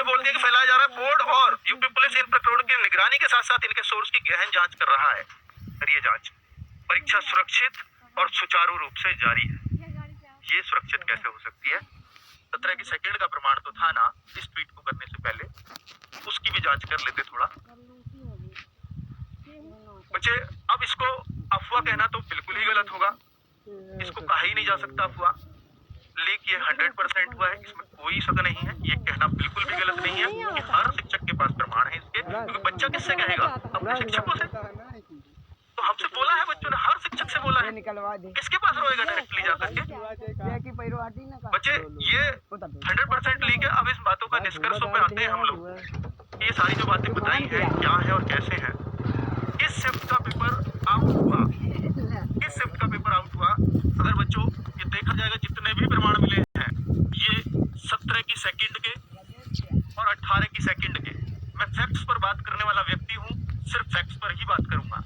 बोल दिया कि फैलाया जा रहा है। बोर्ड और यूपी पुलिस इन प्रकरणों की निगरानी के साथ साथ इनके सोर्स की गहन जांच कर रहा है। करिए जांच। परीक्षा सुरक्षित और सुचारू रूप से जारी है। ये सुरक्षित कैसे हो सकती है? 17 की सेकंड का प्रमाण तो था ना इस ट्वीट को करने से पहले, उसकी भी जांच कर लेते थोड़ा। बच्चे, अब इसको अफवाह कहना तो बिल्कुल ही गलत होगा। इसको कहा ही नहीं जा सकता अफवाह। लीक ये 100% हुआ है, इसमें कोई शक नहीं है। ये कहना बिल्कुल भी गलत नहीं है कि हर शिक्षक के पास प्रमाण है इसके, क्योंकि बच्चा किससे कहेगा? अपने शिक्षकों से। तो हमसे बोला है बच्चों ने, हर शिक्षक से बोला है। किसके पास रोएगा डायरेक्टली जाकर के? बच्चे, ये 100% लीक है। अब इस बातों का निष्कर्षों पे आते हैं हम लोग। ये सारी जो बातें बताई हैं क्या है और कैसे हैं। इस शिफ्ट का पेपर आउट हुआ, इस शिफ्ट का पेपर आउट हुआ। अगर बच्चों ये देखा जाएगा जितने भी प्रमाण मिले हैं, ये 17 की सेकंड के और 18 की सेकंड के। मैं फैक्ट्स पर बात करने वाला व्यक्ति हूँ, सिर्फ फैक्ट्स पर ही बात करूंगा।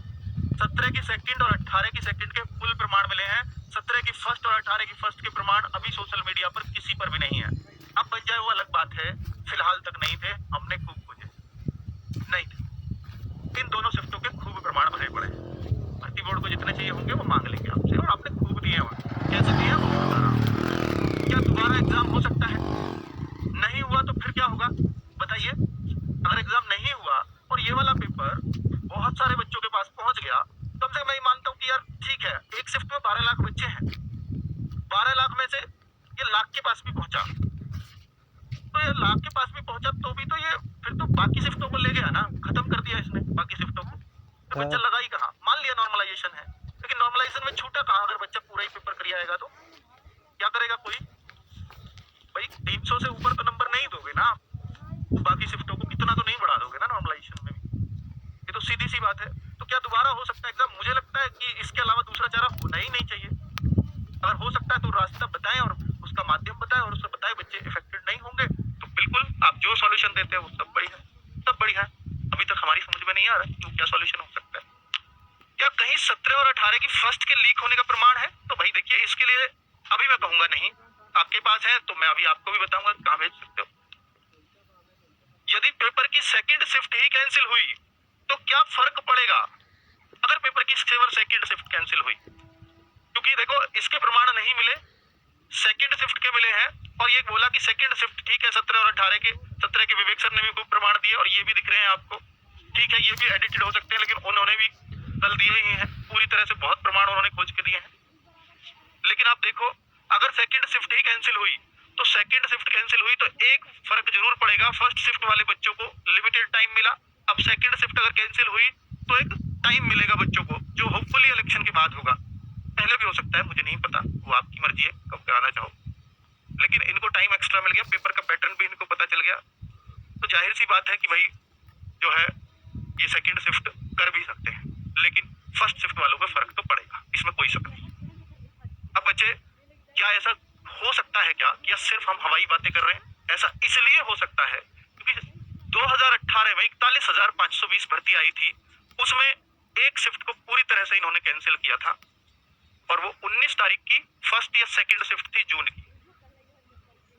17 की सेकंड और 18 की सेकंड के फुल प्रमाण मिले हैं। 17 की फर्स्ट और 18 की फर्स्ट के प्रमाण अभी सोशल मीडिया पर किसी पर भी नहीं है। अब बन जाए वो अलग बात है, फिलहाल तक नहीं थे, हमने खूब खोजे, नहीं थे। इन दोनों शिफ्टों के खूब प्रमाण भरे पड़े हैं। भर्ती बोर्ड को जितने चाहिए होंगे वो मांग लेंगे आपसे, और आपने खूब दिए हैं। कैसे दिए वो बता रहा हूं। क्या दोबारा एग्जाम हो सकता है? नहीं हुआ तो फिर क्या होगा बताइए? अगर एग्जाम नहीं हुआ और ये वाला पेपर बहुत सारे बच्चों के पास पहुंच गया, कम से कम मैं मानता हूँ कि यार ठीक है, एक शिफ्ट में 12 लाख बच्चे हैं, 12 लाख में से ये लाख के पास भी पहुंचा, तो ये लाख के पास भी पहुंचा तो भी तो ये फिर तो बाकी शिफ्टों को ले गया ना, खत्म कर दिया इसने बाकी शिफ्टों को। तो बच्चा लगा ही कहाँ? मान लिया नॉर्मलाइजेशन है, लेकिन नॉर्मलाइजेशन में छूटा कहाँ? अगर बच्चा पूरा ही पेपर कर आएगा तो क्या करेगा कोई? भाई 300 से ऊपर तो नंबर नहीं दोगे ना, तो बाकी शिफ्टों को कितना तो नहीं बढ़ा दोगे ना नॉर्मलाइजेशन में भी। ये तो सीधी सी बात है। तो क्या दोबारा हो सकता है एग्जाम? मुझे लगता है कि इसके अलावा दूसरा चारा होना ही नहीं चाहिए। अगर हो सकता है तो रास्ता बताएं और उसका माध्यम बताएं और उससे बताएं बच्चे इफेक्टेड नहीं होंगे तो बिल्कुल आप जो सॉल्यूशन देते हैं वो सब बढ़िया, सब बढ़िया। अभी तक हमारी समझ में नहीं आ रहा है कि क्या सॉल्यूशन हो सकता है। क्या कहीं 17 और 18 की फर्स्ट के लीक होने का प्रमाण है? तो भाई देखिए, इसके लिए अभी मैं कहूंगा नहीं, आपके पास है तो मैं अभी आपको भी बताऊंगा कहाँ भेज सकते हो। यदि पेपर की सेकंड शिफ्ट ही कैंसिल हुई तो क्या फर्क पड़ेगा अगर पेपर की सेकंड शिफ्ट कैंसिल हुई? क्योंकि देखो, इसके प्रमाण नहीं मिले, सेकंड शिफ्ट के मिले हैं, और ये बोला कि सेकंड शिफ्ट ठीक है 17 और 18 के। 17 के विवेक सर ने भी खूब प्रमाण दिए और ये भी दिख रहे हैं आपको। ठीक है, ये भी एडिटेड हो सकते हैं, लेकिन उन्होंने भी कल दिए ही हैं पूरी तरह से, बहुत प्रमाण उन्होंने खोज के दिए हैं। लेकिन आप देखो, अगर सेकंड शिफ्ट ही कैंसिल हुई तो सेकंड शिफ्ट कैंसिल हुई तो एक फर्क जरूर पड़ेगा। फर्स्ट शिफ्ट वाले बच्चों को लिमिटेड टाइम मिला, अब सेकंड शिफ्ट अगर कैंसिल हुई तो एक टाइम मिलेगा बच्चों को, जो होपफुली इलेक्शन के बाद होगा। पहले भी हो सकता है, मुझे नहीं पता, वो आपकी मर्जी है कब कराना चाहो, लेकिन इनको टाइम एक्स्ट्रा मिल गया, पेपर का पैटर्न भी इनको पता चल गया, तो जाहिर सी बात है कि भाई जो है ये सेकंड शिफ्ट कर भी सकते हैं, लेकिन फर्स्ट शिफ्ट वालों को फर्क तो पड़ेगा, इसमें कोई शक नहीं। अब बच्चे, क्या ऐसा हो सकता है क्या, या सिर्फ हम हवाई बातें कर रहे हैं? ऐसा इसलिए हो सकता है क्योंकि 2018 में 41,520 भर्ती आई थी, उसमें एक शिफ्ट को पूरी तरह से इन्होंने कैंसिल किया था, और वो 19 तारीख की फर्स्ट या सेकंड शिफ्ट थी जून की।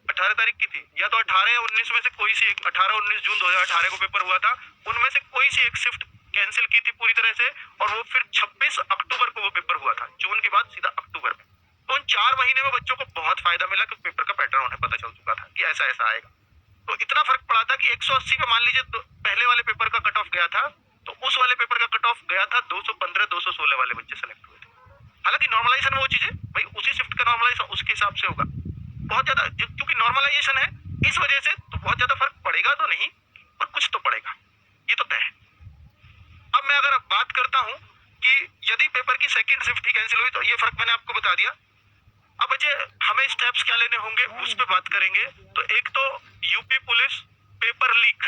18 तारीख की थी, या तो 18 या 19 में से कोई सी एक, 18-19 जून 2018 को पेपर हुआ था, उनमें से कोई सी एक शिफ्ट कैंसिल की थी पूरी तरह से, और वो फिर 26 अक्टूबर को वो पेपर हुआ था, जून के बाद सीधा अक्टूबर में। तो उन 4 महीने में बच्चों को बहुत फायदा मिला कि पेपर का पैटर्न उन्हें पता चल चुका था कि ऐसा ऐसा आएगा। तो इतना फर्क पड़ा था कि 180 पे मान लीजिए तो पहले वाले पेपर का कट ऑफ गया था, तो उस वाले पेपर का कट ऑफ गया था 215-216 वाले बच्चे सेलेक्ट हुए थे। हालांकि नॉर्मलाइजेशन में वो चीजें भाई उसी शिफ्ट का नॉर्मलाइजेशन उसके हिसाब से होगा, बहुत ज्यादा क्योंकि नॉर्मलाइजेशन है इस वजह से, तो बहुत ज्यादा फर्क पड़ेगा तो नहीं, पर कुछ तो पड़ेगा, ये तो तय है। अब मैं अगर बात करता हूं कि यदि पेपर की सेकंड शिफ्ट ही कैंसिल हुई तो ये फर्क मैंने आपको बता दिया। अब बच्चे, हमें स्टेप्स क्या लेने होंगे उस पर बात करेंगे। तो एक तो यूपी पुलिस पेपर लीक,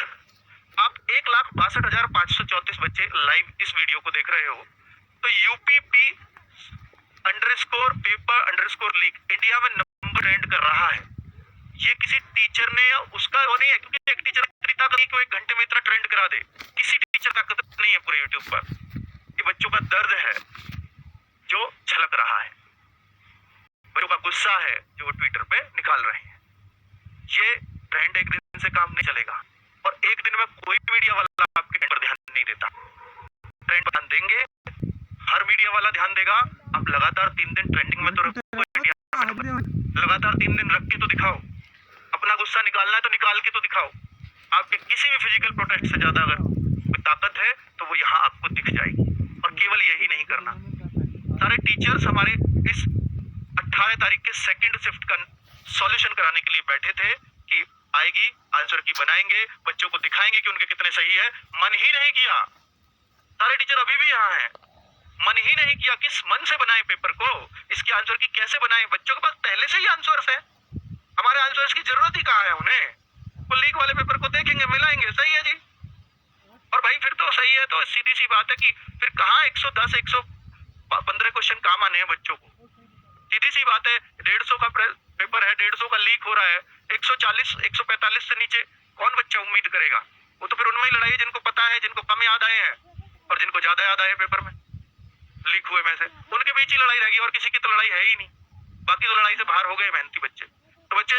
आप 1,62,534 बच्चे लाइव इस वीडियो को देख रहे हो, तो यूपीपी _पेपर _लीक इंडिया में नंबर ट्रेंड कर रहा है। ये किसी टीचर ने या उसका वो नहीं है, क्योंकि एक टीचर इतनी ताकत नहीं कि वो 1 घंटे में इतना ट्रेंड करा दे, किसी टीचर ताकत नहीं है पूरे यूट्यूब पर। ये बच्चों का दर्द है जो छलक रहा है, बच्चों का गुस्सा है जो ट्विटर पे निकाल रहे हैं। ये ट्रेंड एक दिन से काम नहीं चलेगा और एक दिन में कोई मीडिया वाला आपके ट्रेंड पर ध्यान नहीं देता। ट्रेंड पर ध्यान देंगे, हर मीडिया वाला ध्यान देगा। आप लगातार 3 दिन ट्रेंडिंग में तो रखो, लगातार 3 दिन रख के तो दिखाओ। अपना गुस्सा निकालना है तो निकाल के तो दिखाओ। आपके किसी भी फिजिकल प्रोटेस्ट से ज्यादा अगर कोई ताकत है तो वो यहाँ आपको दिख जाएगी। और केवल यही नहीं करना, सारे टीचर्स हमारे इस 18 तारीख के सेकंड शिफ्ट का सॉल्यूशन कराने के लिए बैठे थे कि आएगी, आंसर की बनाएंगे, बच्चों को दिखाएंगे कि उनके कितने सही है। मन ही नहीं किया। सारे टीचर अभी भी यहाँ हैं, मन ही नहीं किया। किस मन से बनाए पेपर को, इसके आंसर की कैसे बनाए? बच्चों के पास पहले से ही आंसर्स है, हमारे आंसर्स की जरूरत ही कहाँ है उन्हें? वो लीक वाले पेपर को देखेंगे, मिलाएंगे, सही है जी। और भाई फिर तो सही है, तो सीधी सी बात है कि फिर कहाँ 110 115 क्वेश्चन काम आने हैं बच्चों को? सीधी सी बात है, 150 का पेपर है, 150 का लीक हो रहा है, 140 145 से नीचे कौन बच्चा उम्मीद करेगा? वो तो फिर उनमें ही लड़ाई है, जिनको पता है, जिनको कम याद आए हैं और जिनको ज्यादा याद आए पेपर में लीक हुए में से, उनके बीच ही लड़ाई रहेगी और किसी की तो लड़ाई है ही नहीं। बाकी तो लड़ाई से बाहर हो गए मेहनती बच्चे। तो बच्चे